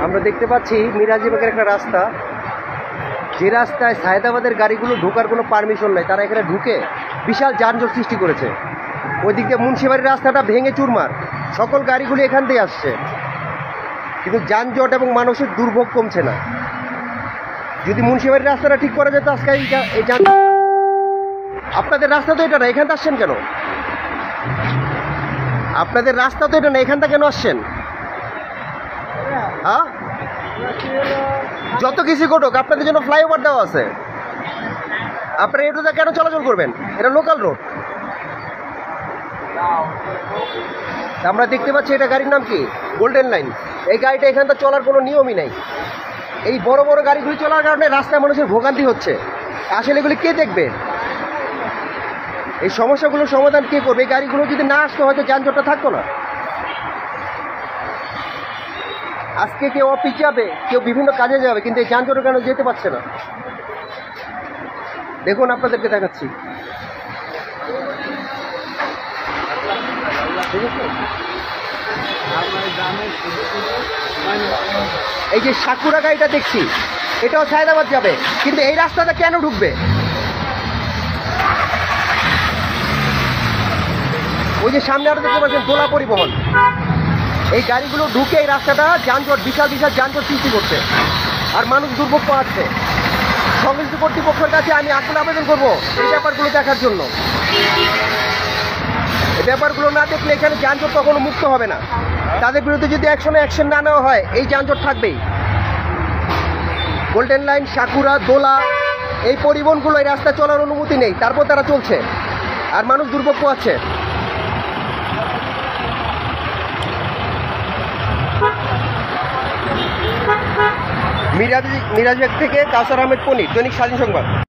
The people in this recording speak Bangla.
আমরা দেখতে পাচ্ছি মিরাজবাগের একটা রাস্তা, যে রাস্তায় সায়েদাবাদের গাড়িগুলো ঢোকার কোনো পারমিশন নেই, তারা এখানে ঢুকে বিশাল যানজট সৃষ্টি করেছে। ওইদিক দিয়ে মুন্সিবাড়ির রাস্তাটা ভেঙে চুরমার, সকল গাড়িগুলি এখান দিয়ে আসছে, কিন্তু যানজট এবং মানুষের দুর্ভোগ কমছে না। যদি মুন্সিবাড়ির রাস্তাটা ঠিক করা যেত আজকে এই যানজট। আপনাদের রাস্তা তো এটা না, এখান থেকে আসছেন কেন? আপনাদের রাস্তা তো এটা না, এখানটা কেন আসছেন? হ্যাঁ, যত কিছু ঘটুক আপনাদের জন্য ফ্লাইওভার দেওয়া আছে, আপনারা এটাতে কেন চলাচল করবেন? এটা লোকাল রোড। আমরা দেখতে পাচ্ছি এটা গাড়ির নাম কি, গোল্ডেন লাইন। এই গাড়িটা এখানটা চলার কোনো নিয়মই নাই। এই বড় বড় গাড়িগুলি চলার কারণে রাস্তায় মানুষের ভোগান্তি হচ্ছে। আসলে এগুলি কে দেখবে? এই সমস্যাগুলোর সমাধান কে করবে? এই গাড়িগুলো যদি না আসতো হয়তো যানজটটা থাকতো না। আজকে কেউ অফিস যাবে, কেউ বিভিন্ন কাজে যাবে, কিন্তু এই যানজটের কারণে যেতে পারছে না। দেখুন আপনাদেরকে দেখাচ্ছি, এই যে সাকুরা গাড়িটা দেখছি, এটাও সায়েদাবাদ যাবে, কিন্তু এই রাস্তাটা কেন ঢুকবে? ওই যে সামনে আরো দেখতে পাচ্ছেন দোলা পরিবহন, এই গাড়িগুলো ঢুকে এই রাস্তাটা যানজট, বিশাল বিশাল যানজট সৃষ্টি করছে, আর মানুষ দুর্ভোগ পাচ্ছে। সংশ্লিষ্ট কর্তৃপক্ষের কাছে আমি আকুল আবেদন করবো এই ব্যাপারগুলো দেখার জন্য। এই ব্যাপারগুলো না দেখলে এখানে যানজট কখনো মুক্ত হবে না। তাদের বিরুদ্ধে যদি অ্যাকশন না নেওয়া হয় এই যানজট থাকবেই। গোল্ডেন লাইন, সাকুরা, দোলা, এই পরিবহনগুলো এই রাস্তায় চলার অনুমতি নেই, তারপর তারা চলছে, আর মানুষ দুর্ভোগ পাচ্ছে। মিরাজবাগ থেকে কাউসার আহমেদ পনির, দৈনিক স্বাধীন সংবাদ।